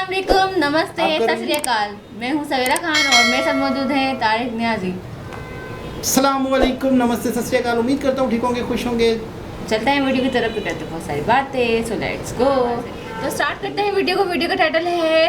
अस्सलाम वालेकुम, नमस्ते, सत श्री अकाल। मैं हूँ सवेरा खान और मेरे साथ मौजूद हैं तारिक नियाजी। अस्सलाम वालेकुम, नमस्ते, सत श्री अकाल। उम्मीद करता हूँ ठीक होंगे, खुश होंगे। चलते हैं वीडियो की तरफ, तो करते हैं बहुत सारी बातें। So let's go. तो स्टार्ट करते हैं वीडियो को। वीडियो का टाइटल है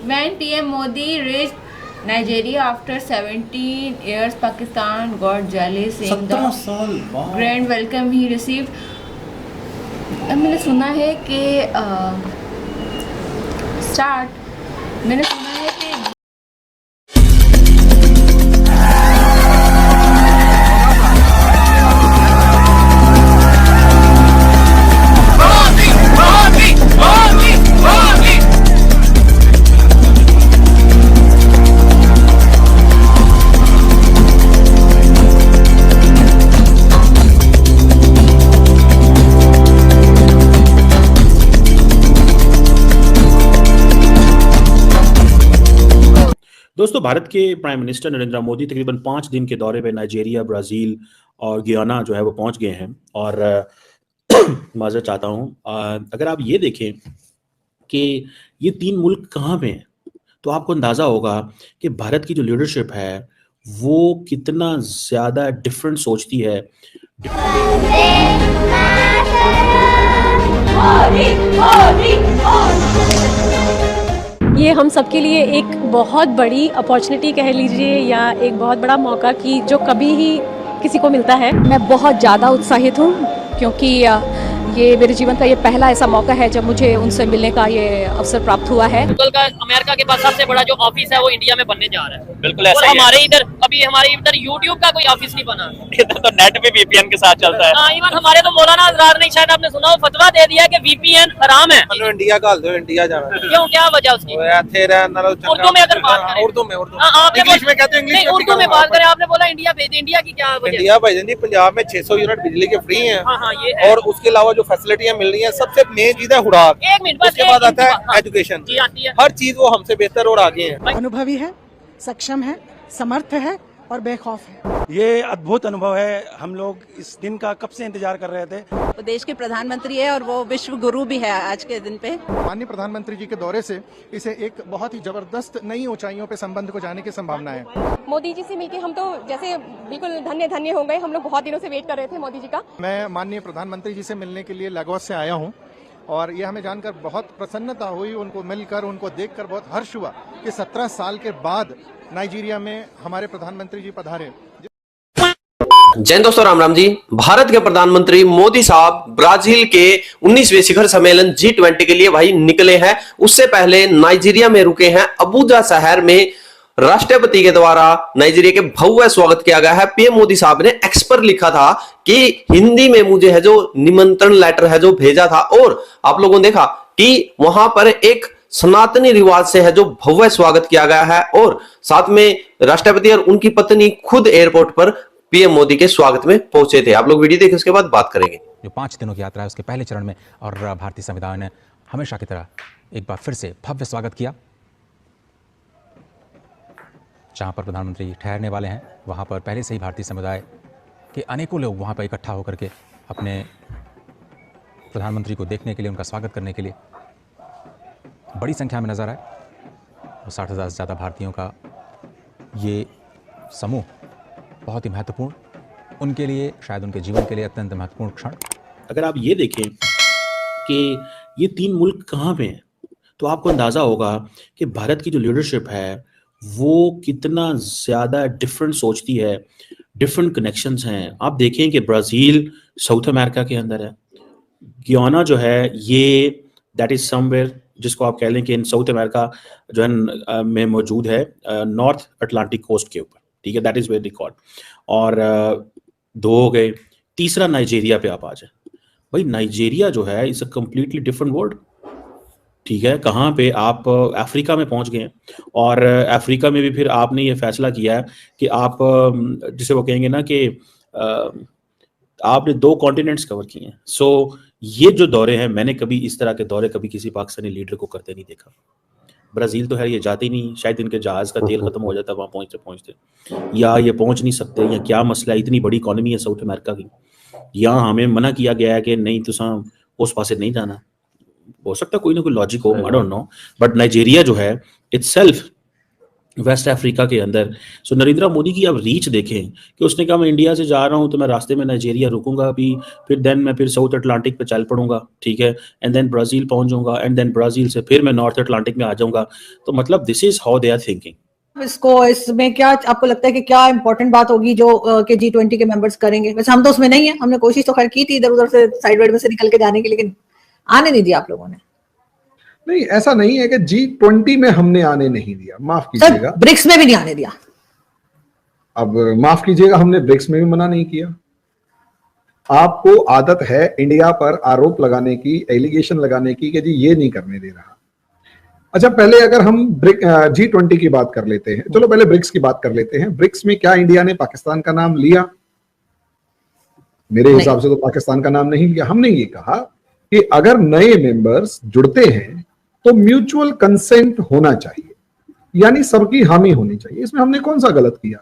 when PM Modi reached Nigeria after 17 years Pakistan got jealous saying 17 साल बाद ग्रैंड वेलकम ही रिसीव्ड। मैंने सुना है कि मैंने सुना है कि दोस्तों, भारत के प्राइम मिनिस्टर नरेंद्र मोदी तकरीबन 5 दिन के दौरे पे नाइजीरिया, ब्राज़ील और गियाना जो है वो पहुंच गए हैं। और माज़रत चाहता हूं, अगर आप ये देखें कि ये 3 मुल्क कहाँ पे हैं, तो आपको अंदाज़ा होगा कि भारत की जो लीडरशिप है वो कितना ज़्यादा डिफरेंट सोचती है। ये हम सबके लिए एक बहुत बड़ी अपॉर्चुनिटी कह लीजिए या एक बहुत बड़ा मौका कि जो कभी ही किसी को मिलता है। मैं बहुत ज़्यादा उत्साहित हूँ क्योंकि ये मेरे जीवन का ये पहला ऐसा मौका है जब मुझे उनसे मिलने का ये अवसर प्राप्त हुआ है। गूगल का अमेरिका के पास सबसे बड़ा जो ऑफिस है वो इंडिया में बनने जा रहा है। बिल्कुल ऐसा ही हमारे इधर अभी हमारे इधर यूट्यूब का कोई ऑफिस नहीं बना। इधर तो नेट भी वीपीएन के साथ चलता है। इवन हमारे तो मौलाना हजरात ने, शायद आपने सुना हो, फतवा दे दिया कि वीपीएन हराम है। इंडिया का इंडिया जाना क्यों, क्या वजह उसकी? उर्दू में अगर बात करें, उर्दू में इंग्लिश में कहते हैं, नहीं उर्दू में बात करें। आपने बोला इंडिया भेज, इंडिया की क्या वजह? इंडिया भाईजान जी, पंजाब में 600 यूनिट बिजली के फ्री हैं। हाँ ये है। और उसके अलावा जो फैसिलिटियां मिल रही हैं, सबसे मेन चीज है खुराक। एक मिनट बस, उसके बाद आता है एजुकेशन। हर चीज वो हमसे बेहतर और आगे है। अनुभवी है, सक्षम है, समर्थ है और बेखौफ है। ये अद्भुत अनुभव है। हम लोग इस दिन का कब से इंतजार कर रहे थे। वो देश के प्रधानमंत्री है और वो विश्व गुरु भी है आज के दिन पे। माननीय प्रधानमंत्री जी के दौरे से इसे एक बहुत ही जबरदस्त नई ऊंचाइयों पे संबंध को जाने की संभावना है। मोदी जी से मिलके हम तो जैसे बिल्कुल धन्य धन्य हो गए। हम लोग बहुत दिनों से वेट कर रहे थे मोदी जी का। मैं माननीय प्रधानमंत्री जी से मिलने के लिए लागोस से आया हूँ और ये हमें जानकर बहुत प्रसन्नता हुई। उनको मिलकर, उनको देखकर बहुत हर्ष हुआ कि 17 साल के बाद नाइजीरिया में हमारे प्रधानमंत्री जी पधारे। जय दोस्तों, राम राम जी। भारत के प्रधानमंत्री मोदी साहब ब्राजील के 19वें शिखर सम्मेलन G20 के लिए भाई निकले हैं। उससे पहले नाइजीरिया में रुके हैं। अबुजा शहर में राष्ट्रपति के द्वारा नाइजीरिया के भव्य स्वागत किया गया है। पीएम मोदी साहब ने एक्स पर लिखा था कि हिंदी में मुझे है जो निमंत्रण लेटर है जो भेजा था, और आप लोगों ने देखा कि वहां पर एक सनातनी रिवाज से है जो भव्य स्वागत किया गया है, और साथ में राष्ट्रपति और उनकी पत्नी खुद एयरपोर्ट पर पीएम मोदी के स्वागत में पहुंचे थे। आप लोग वीडियो देखें, उसके बाद बात करेंगे। जो 5 दिनों की यात्रा है उसके पहले चरण में और भारतीय संविधान ने हमेशा की तरह एक बार फिर से भव्य स्वागत किया। जहां पर प्रधानमंत्री ठहरने वाले हैं वहां पर पहले से ही भारतीय समुदाय के अनेकों लोग वहां पर इकट्ठा होकर के अपने प्रधानमंत्री को देखने के लिए, उनका स्वागत करने के लिए बड़ी संख्या में नजर आए। और 60,000 से ज़्यादा भारतीयों का ये समूह बहुत ही महत्वपूर्ण, उनके लिए, शायद उनके जीवन के लिए अत्यंत महत्वपूर्ण क्षण। अगर आप ये देखें कि ये 3 मुल्क कहाँ पे हैं, तो आपको अंदाज़ा होगा कि भारत की जो लीडरशिप है वो कितना ज़्यादा डिफरेंट सोचती है। डिफरेंट कनेक्शंस हैं। आप देखें कि ब्राज़ील साउथ अमेरिका के अंदर है। गियाना जो है ये दैट इज़ समवेयर, जिसको आप कह लें कि इन साउथ अमेरिका जो है में मौजूद है, नॉर्थ अटलांटिक कोस्ट के ऊपर, ठीक है, दैट इज़ वेयर रिकॉर्ड। और 2 हो गए। तीसरा नाइजीरिया पे आप आ जाए। भाई नाइजीरिया जो है is a completely different world, ठीक है। कहाँ पे आप अफ्रीका में पहुंच गए हैं, और अफ्रीका में भी फिर आपने ये फैसला किया है कि आप, जिसे वो कहेंगे ना कि आपने 2 कॉन्टिनेंट्स कवर किए हैं। सो ये जो दौरे हैं, मैंने कभी इस तरह के दौरे कभी किसी पाकिस्तानी लीडर को करते नहीं देखा। ब्राज़ील तो है, ये जाते ही नहीं, शायद इनके जहाज़ का तेल खत्म हो जाता है वहाँ पहुँचते पहुँचते, या ये पहुँच नहीं सकते, या क्या मसला है। इतनी बड़ी इकॉनमी है साउथ अमेरिका की, यहाँ हमें मना किया गया है कि नहीं तुसा उस पासे नहीं जाना। हो सकता है कोई ना कोई लॉजिक हो, I don't know, but Nigeria जो है इटसेल्फ वेस्ट अफ्रीका के अंदर, सो नरेंद्र मोदी की आप रीच देखें कि उसने कहा मैं इंडिया से जा रहा हूं तो मैं रास्ते में नाइजीरिया रुकूंगा अभी, फिर देन मैं फिर साउथ अटलांटिक पे चल पड़ूंगा, ठीक है, एंड देन ब्राजील पहुंच जाऊंगा, एंड देन ब्राजील से फिर मैं नॉर्थ अटलांटिक में आ जाऊंगा। तो मतलब this is how they are thinking. इसमें क्या आपको लगता है कि क्या इंपॉर्टेंट बात होगी जो कि G20 के मेंबर्स करेंगे? वैसे हम तो उसमें नहीं है, हमने कोशिश तो खैर की थी इधर उधर से साइड वाइड में से निकल के जाने की, लेकिन आने नहीं दिया आप लोगों ने। नहीं, ऐसा नहीं है कि G20 में हमने आने नहीं दिया, माफ कीजिएगा, ब्रिक्स में भी नहीं आने दिया। अब माफ कीजिएगा, हमने ब्रिक्स में भी मना नहीं किया। आपको आदत है इंडिया पर आरोप लगाने की, एलिगेशन लगाने की कि जी ये नहीं करने दे रहा। अच्छा, पहले अगर हम G20 की बात कर लेते हैं, चलो पहले ब्रिक्स की बात कर लेते हैं। ब्रिक्स में क्या इंडिया ने पाकिस्तान का नाम लिया? मेरे हिसाब से तो पाकिस्तान का नाम नहीं लिया। हमने ये कहा कि अगर नए मेंबर्स जुड़ते हैं तो म्यूचुअल कंसेंट होना चाहिए, यानी सबकी हामी होनी चाहिए। इसमें हमने कौन सा गलत किया?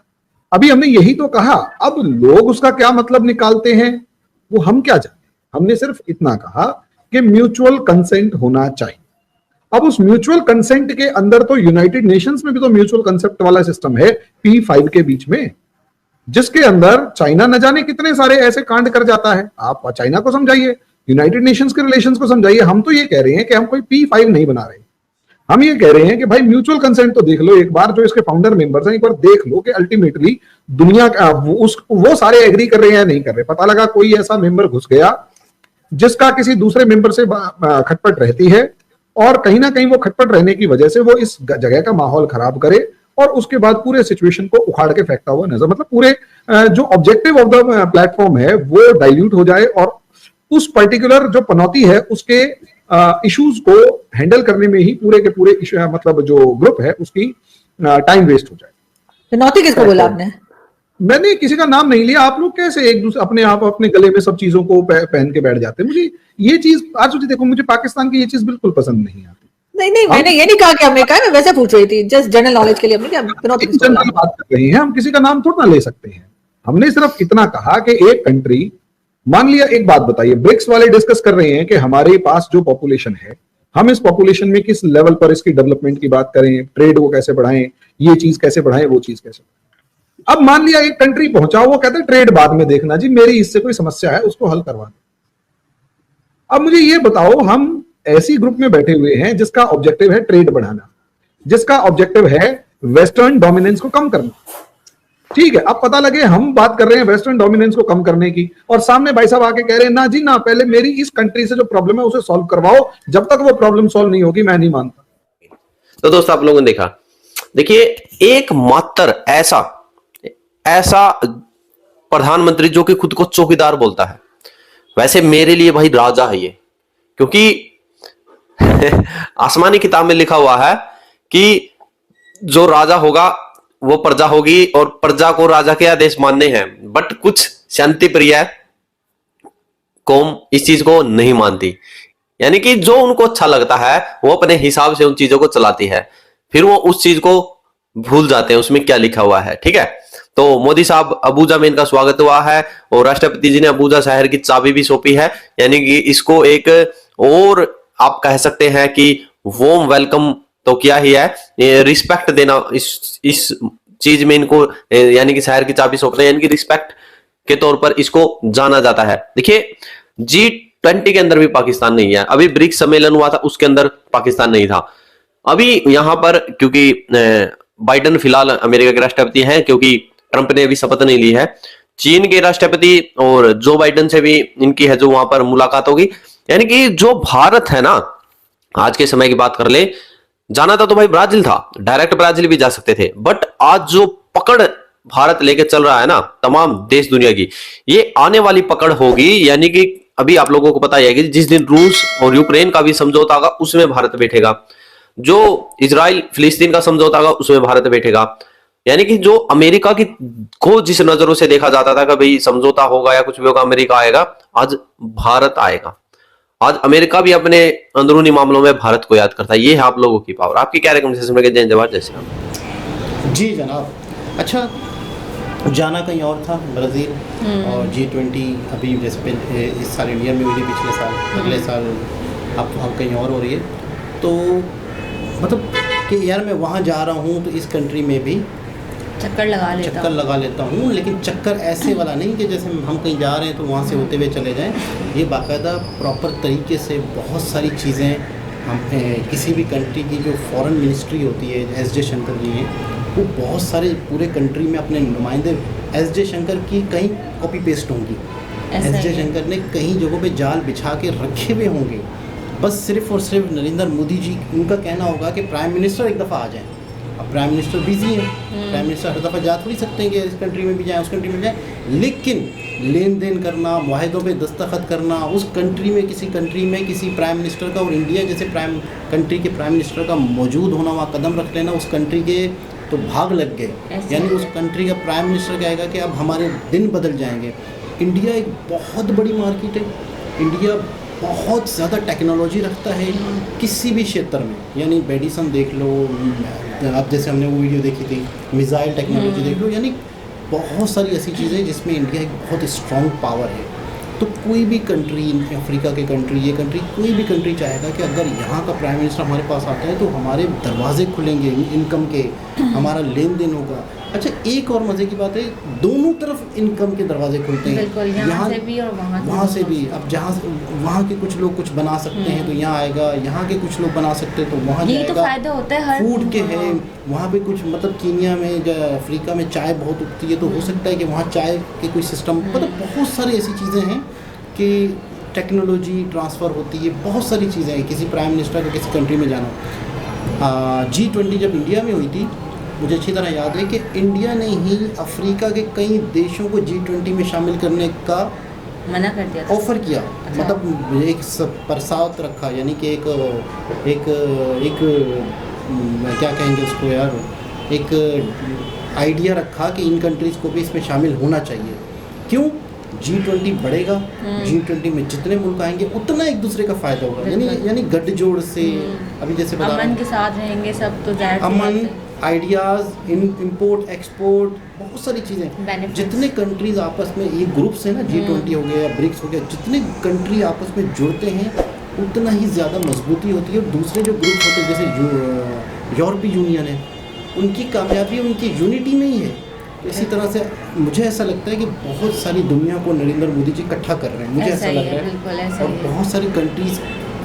अभी हमने यही तो कहा। अब लोग उसका क्या मतलब निकालते हैं वो हम क्या जाने, हमने सिर्फ इतना कहा कि म्यूचुअल कंसेंट होना चाहिए। अब उस म्यूचुअल कंसेंट के अंदर तो यूनाइटेड नेशंस में भी तो म्यूचुअल कंसेप्ट वाला सिस्टम है P5 के बीच में, जिसके अंदर चाइना न जाने कितने सारे ऐसे कांड कर जाता है। आप चाइना को समझाइए, यूनाइटेड नेशंस के रिलेशंस को समझाइए। हम तो ये कह रहे हैं कि हम कोई P5 नहीं बना रहे, हम ये कह रहे हैं कि भाई म्यूचुअल कंसेंट तो देख लो एक बार, जो इसके फाउंडर मेंबर्स हैं एक बार देख लो कि अल्टीमेटली दुनिया का वो सारे एग्री कर रहे हैं या नहीं कर रहे। पता लगा कोई ऐसा मेंबर घुस गया जिसका किसी दूसरे मेंबर से खटपट रहती है, और कहीं ना कहीं वो खटपट रहने की वजह से वो इस जगह का माहौल खराब करे और उसके बाद पूरे सिचुएशन को उखाड़ के फेंकता हुआ नजर, मतलब पूरे जो ऑब्जेक्टिव ऑफ द प्लेटफॉर्म है वो डाइल्यूट हो जाए और उस पर्टिकुलर जो पनौती है उसके इश्यूज को हैंडल करने में ही पूरे के पूरे मतलब जो ग्रुप है उसकी टाइम वेस्ट हो जाए। पनौती किसको बोला आपने? मैंने किसी का नाम नहीं लिया। आप लोग कैसे एक दूसरे अपने आप अपने गले में सब चीजों को पहन के बैठ जाते हैं। मुझे ये चीज आज देखो, मुझे पाकिस्तान की ये चीज बिल्कुल पसंद नहीं आती। नहीं, मैंने ये नहीं कहा कि हमने कहा, मैं वैसे पूछ रही थी, जस्ट जनरल नॉलेज के लिए। हमने क्या जनरल बात कर रही हैं, हम किसी का नाम थोड़ा ना ले सकते हैं। हमने सिर्फ इतना कहा कि एक कंट्री, मान लिया, एक बात बताइए, ब्रिक्स वाले डिस्कस कर रहे हैं कि हमारे पास जो पॉपुलेशन है, हम इस पॉपुलेशन में किस लेवल पर इसकी डेवलपमेंट की बात करें, ट्रेड को कैसे बढ़ाएं, ये चीज कैसे बढ़ाएं, वो चीज कैसे। अब मान लिया एक कंट्री पहुंचा, वो कहते हैं ट्रेड बाद में देखना जी, मेरी इससे कोई समस्या है उसको हल करवा दो। अब मुझे ये बताओ, हम ऐसी ग्रुप में बैठे हुए हैं जिसका ऑब्जेक्टिव है ट्रेड बढ़ाना, जिसका ऑब्जेक्टिव है वेस्टर्न डोमिनेंस को कम करना, ठीक है। अब पता लगे हम बात कर रहे हैं वेस्टर्न डोमिनेंस को कम करने की, और सामने भाई साहब आके कह रहे हैं ना जी ना, पहले मेरी इस कंट्री से जो प्रॉब्लम है उसे सॉल्व करवाओ, जब तक वो प्रॉब्लम सॉल्व नहीं होगी मैं नहीं मानता। तो दोस्तों, आप लोगों ने देखा, देखिए एकमात्र ऐसा प्रधानमंत्री जो कि खुद को चौकीदार बोलता है, वैसे मेरे लिए भाई राजा है ये, क्योंकि आसमानी किताब में लिखा हुआ है कि जो राजा होगा वो प्रजा होगी और प्रजा को राजा के आदेश मानने हैं। बट कुछ शांति प्रिय कौम इस चीज को नहीं मानती, यानी कि जो उनको अच्छा लगता है वो अपने हिसाब से उन चीजों को चलाती है, फिर वो उस चीज को भूल जाते हैं उसमें क्या लिखा हुआ है, ठीक है। तो मोदी साहब अबूजा में इनका स्वागत हुआ है और राष्ट्रपति जी ने अबूजा शहर की चाबी भी सौंपी है, यानी कि इसको एक और आप कह सकते हैं कि वार्म वेलकम तो किया ही है, रिस्पेक्ट देना इस चीज में इनको, यानी कि शहर की चाबी सौंपना, यानी कि रिस्पेक्ट के तौर पर इसको जाना जाता है। देखिए G20 के अंदर भी पाकिस्तान नहीं है, अभी ब्रिक्स सम्मेलन हुआ था उसके अंदर पाकिस्तान नहीं था। अभी यहां पर क्योंकि बाइडेन फिलहाल अमेरिका के राष्ट्रपति हैं, क्योंकि ट्रंप ने अभी शपथ नहीं ली है, चीन के राष्ट्रपति और जो बाइडेन से भी इनकी है जो वहां पर मुलाकात होगी, यानी कि जो भारत है ना, आज के समय की बात कर ले, जाना था तो भाई ब्राजील था, डायरेक्ट ब्राजील भी जा सकते थे, बट आज जो पकड़ भारत लेके चल रहा है ना तमाम देश दुनिया की, ये आने वाली पकड़ होगी। यानी कि अभी आप लोगों को पता है कि जिस दिन रूस और यूक्रेन का भी समझौता होगा उसमें भारत बैठेगा, जो इजराइल फिलिस्तीन का समझौता होगा उसमें भारत बैठेगा। यानी कि जो अमेरिका की को जिस नजरों से देखा जाता था कि भाई समझौता होगा या कुछ भी होगा अमेरिका आएगा, आज भारत आएगा। आज अमेरिका भी अपने अंदरूनी मामलों में भारत को याद करता है। ये है आप लोगों की पावर। आपकी क्या रिकमेंडेशन में जय जवाहर जैसे जी जनाब। अच्छा, जाना कहीं और था ब्राज़ील, और G20 अभी जैसे इस साल इंडिया में हुई, पिछले साल, अगले साल अब कहीं और हो रही है। तो मतलब कि यार मैं वहाँ जा रहा हूँ तो इस कंट्री में भी चक्कर लगा लेता हूँ, लेकिन चक्कर ऐसे वाला नहीं कि जैसे हम कहीं जा रहे हैं तो वहाँ से होते हुए चले जाएं। ये बाकायदा प्रॉपर तरीके से बहुत सारी चीज़ें हम किसी भी कंट्री की जो फॉरेन मिनिस्ट्री होती है, एस जयशंकर जी हैं, वो बहुत सारे पूरे कंट्री में अपने नुमाइंदे, एस जयशंकर की कहीं कॉपी पेस्ट होंगी, एस जयशंकर ने कहीं जगहों पे जाल बिछा के रखे हुए होंगे, बस सिर्फ और सिर्फ नरेंद्र मोदी जी उनका कहना होगा कि प्राइम मिनिस्टर एक दफ़ा आ जाएं। अब प्राइम मिनिस्टर बिजी है, प्राइम मिनिस्टर हर दफ़ा जा थोड़ी सकते हैं कि इस कंट्री में भी जाएँ उस कंट्री में जाएँ, लेकिन लेन देन करना, मुआहदों पे दस्तखत करना, उस कंट्री में किसी प्राइम मिनिस्टर का, और इंडिया जैसे कंट्री के प्राइम मिनिस्टर का मौजूद होना, वहाँ कदम रख लेना, उस कंट्री के तो भाग लग गए। यानी उस कंट्री का प्राइम मिनिस्टर कहेगा कि अब हमारे दिन बदल जाएंगे। इंडिया एक बहुत बड़ी मार्केट है, इंडिया बहुत ज़्यादा टेक्नोलॉजी रखता है किसी भी क्षेत्र में, यानी मेडिसन देख लो, अब जैसे हमने वो वीडियो देखी थी, मिसाइल टेक्नोलॉजी देख लो, यानी बहुत सारी ऐसी चीज़ें जिसमें इंडिया एक बहुत स्ट्रॉन्ग पावर है। तो कोई भी कंट्री, अफ्रीका के कंट्री, ये कंट्री, कोई भी कंट्री चाहेगा कि अगर यहाँ का प्राइम मिनिस्टर हमारे पास आता है तो हमारे दरवाजे खुलेंगे इनकम के, हमारा लेन देन होगा। अच्छा, एक और मज़े की बात है, दोनों तरफ इनकम के दरवाजे खुलते हैं, यहाँ से भी और वहाँ से भी। अब जहाँ वहाँ के कुछ लोग कुछ बना सकते हैं तो यहाँ आएगा, यहाँ के कुछ लोग बना सकते हैं तो वहाँ जाएगा। तो फायदा होता है हर फूड के है वहाँ पे कुछ, मतलब कीनिया में, अफ्रीका में चाय बहुत उगती है, तो हो सकता है कि वहाँ चाय के कोई सिस्टम, मतलब बहुत सारी ऐसी चीज़ें हैं कि टेक्नोलॉजी ट्रांसफ़र होती है, बहुत सारी चीज़ें हैं। किसी प्राइम मिनिस्टर को किसी कंट्री में जाना, G20 जब इंडिया में हुई थी, मुझे अच्छी तरह याद है कि इंडिया ने ही अफ्रीका के कई देशों को G20 में शामिल करने का मना कर दिया, ऑफ़र किया। अच्छा। मतलब एक प्रस्ताव रखा, यानी कि एक क्या कहेंगे उसको यार, एक आइडिया रखा कि इन कंट्रीज़ को भी इसमें शामिल होना चाहिए। क्यों? G20 बढ़ेगा, G20 में जितने मुल्क आएंगे उतना एक दूसरे का फ़ायदा होगा, यानी गठजोड़ से, अभी जैसे बता अमन के साथ रहेंगे सब, तो अमन, आइडियाज़, इंपोर्ट एक्सपोर्ट, बहुत सारी चीज़ें, जितने कंट्रीज़ आपस में, ये ग्रुप्स है ना, G20 हो गया, ब्रिक्स हो गया, जितने कंट्री आपस में जुड़ते हैं उतना ही ज़्यादा मजबूती होती है। और दूसरे जो ग्रुप होते हैं जैसे यूरोपीय यूनियन है, उनकी कामयाबी उनकी यूनिटी में ही है। इसी तरह से मुझे ऐसा लगता है कि बहुत सारी दुनिया को नरेंद्र मोदी जी इकट्ठा कर रहे हैं, मुझे ऐसा लग रहा है, और बहुत सारी कंट्रीज़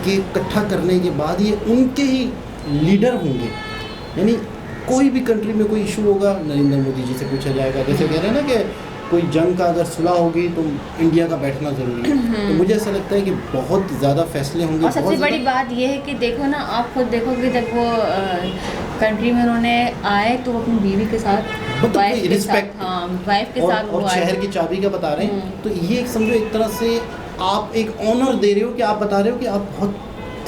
के इकट्ठा करने के बाद ये उनके ही लीडर होंगे। यानी कोई भी कंट्री में कोई इशू होगा, नरेंद्र मोदी जी से पूछा जाएगा। जैसे कह रहे हैं ना कि कोई जंग का अगर सुलह होगी तो इंडिया का बैठना ज़रूरी है। तो मुझे ऐसा लगता है कि बहुत ज़्यादा फैसले होंगे। और सबसे बड़ी बात यह है कि देखो ना, आप खुद देखो कि जब वो कंट्री में उन्होंने आए तो वो अपनी बीवी के साथ, रिस्पेक्ट, वाइफ के साथ, और शहर की चाबी का बता रहे हैं, तो ये एक समझो एक तरह से आप एक ऑनर दे रहे हो कि आप बता रहे हो कि आप बहुत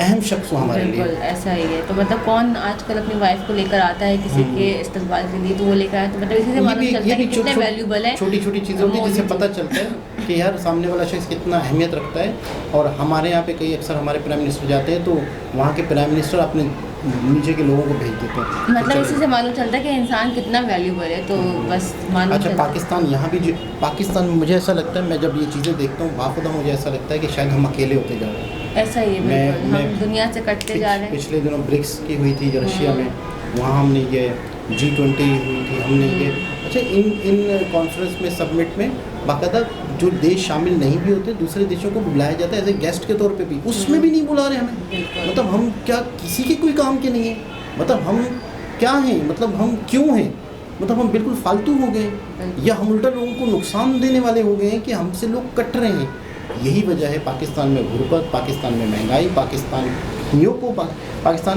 अहम शख्स हो हमारे लिए। ऐसा ही है। तो मतलब कौन आजकल अपनी वाइफ को लेकर आता है किसी के इस्तेमाल के लिए, तो वो लेकर आए, तो मतलब इसी से मालूम चलता है कि कितने वैल्यूबल है। छोटी छोटी चीज़ें होती हैं जिससे पता चलता है कि यार सामने वाला शख्स कितना अहमियत रखता है। और हमारे यहाँ पे कई अक्सर हमारे प्राइम मिनिस्टर जाते हैं तो वहाँ के प्राइम मिनिस्टर अपने नीचे के लोगों को भेज देते हैं, मतलब इसी से मालूम चलता है कि इंसान कितना वैल्यूबल है। तो बस मालूम। अच्छा, पाकिस्तान, यहाँ भी पाकिस्तान में मुझे ऐसा लगता है, मैं जब ये चीज़ें देखता हूँ बाखुदा मुझे ऐसा लगता है कि शायद हम अकेले होते जा रहे हैं। ऐसा ही है, हम दुनिया से कटते जा रहे हैं। पिछले दिनों ब्रिक्स की हुई थी रशिया में, वहाँ हमने ये G20 हुई थी, हमने ये, अच्छा, इन कॉन्फ्रेंस में, सबमिट में बाकायदा जो देश शामिल नहीं भी होते, दूसरे देशों को बुलाया जाता है एज ए गेस्ट के तौर पे भी, उसमें भी नहीं बुला रहे हमें। मतलब हम क्या किसी के कोई काम के नहीं है? मतलब हम क्या हैं? मतलब हम क्यों हैं? मतलब हम बिल्कुल फालतू हो गए, या हम उल्टा लोगों को नुकसान देने वाले हो गए हैं कि हमसे लोग कट रहे हैं। यही वजह है पाकिस्तान में गुर्बत, पाकिस्तान में महंगाई, पाकिस्तान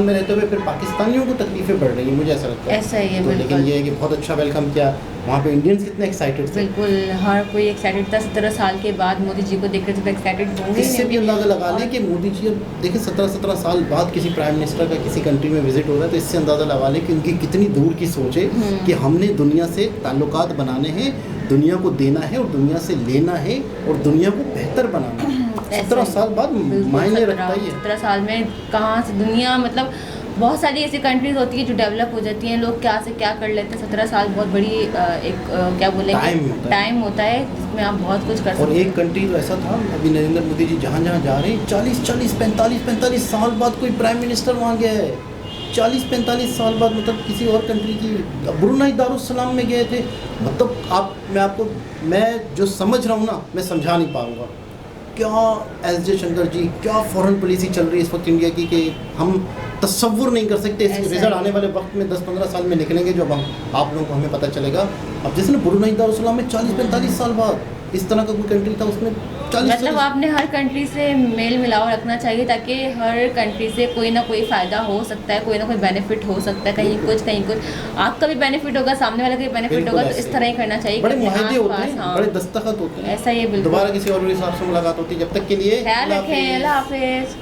में रहते हुए फिर पाकिस्तानियों को तकलीफें बढ़ रही हैं, मुझे ऐसा लगता है। ऐसा ही है। तो लेकिन ये है कि बहुत अच्छा वेलकम किया वहाँ पे, इंडियंस कितने एक्साइटेड थे। बिल्कुल, हर कोई एक्साइटेड था। 17 साल के बाद मोदी जी को देख रहे थे तो एक्साइटेड होंगे। इससे भी अंदाज़ा लगा लें कि मोदी जी अब देखें 17 साल बाद किसी प्राइम मिनिस्टर का किसी कंट्री में विजिट हो रहा है, तो इससे अंदाज़ा लगा लें कि उनकी कितनी दूर की सोच है कि हमने दुनिया से ताल्लुकात बनाने हैं, दुनिया को देना है और दुनिया से लेना है और दुनिया को बेहतर बनाना है। 17 साल बाद मायने रखता ही है। 17 साल में कहाँ से दुनिया, मतलब बहुत सारी ऐसी कंट्रीज होती है जो डेवलप हो जाती हैं, लोग क्या से क्या कर लेते हैं। 17 साल बहुत बड़ी क्या बोलेंगे टाइम होता है जिसमें आप बहुत कुछ कर सकते हैं। और एक कंट्री तो ऐसा था, अभी नरेंद्र मोदी जी जहाँ जहाँ जा रहे हैं 45 साल बाद कोई प्राइम मिनिस्टर वहाँ गया है। 40-45 साल बाद, मतलब किसी और कंट्री की, ब्रुनेई दारुस्सलाम में गए थे। मतलब मैं जो समझ रहा हूँ ना, मैं समझा नहीं पाऊँगा क्या एस जयशंकर जी, क्या फॉरेन पॉलिसी चल रही है इस वक्त इंडिया की, कि हम तस्वुर नहीं कर सकते। इसके रिजल्ट आने वाले वक्त में 10-15 साल में निकलेंगे, जब आप लोगों को हमें पता चलेगा। अब जैसे ना ब्रुनेई दारुस्सलाम में 40-45 साल बाद इस तरह का कोई कंट्री था, उसमें 40 मतलब आपने हर कंट्री से मेल मिलाव रखना चाहिए, ताकि हर कंट्री से कोई ना कोई फ़ायदा हो सकता है, कोई ना कोई बेनिफिट हो सकता है, कहीं कुछ आपका भी बेनिफिट होगा, सामने वाले का भी बेनिफिट होगा। तो इस तरह ही करना चाहिए। बड़े मुआहदे होते हैं, बड़े दस्तखत होते हैं। ऐसा ही है। बिल्कुल। दोबारा किसी और हिसाब से मुलाकात होती है, जब तक के लिए ख्याल रखें। अल्लाह हाफिज़।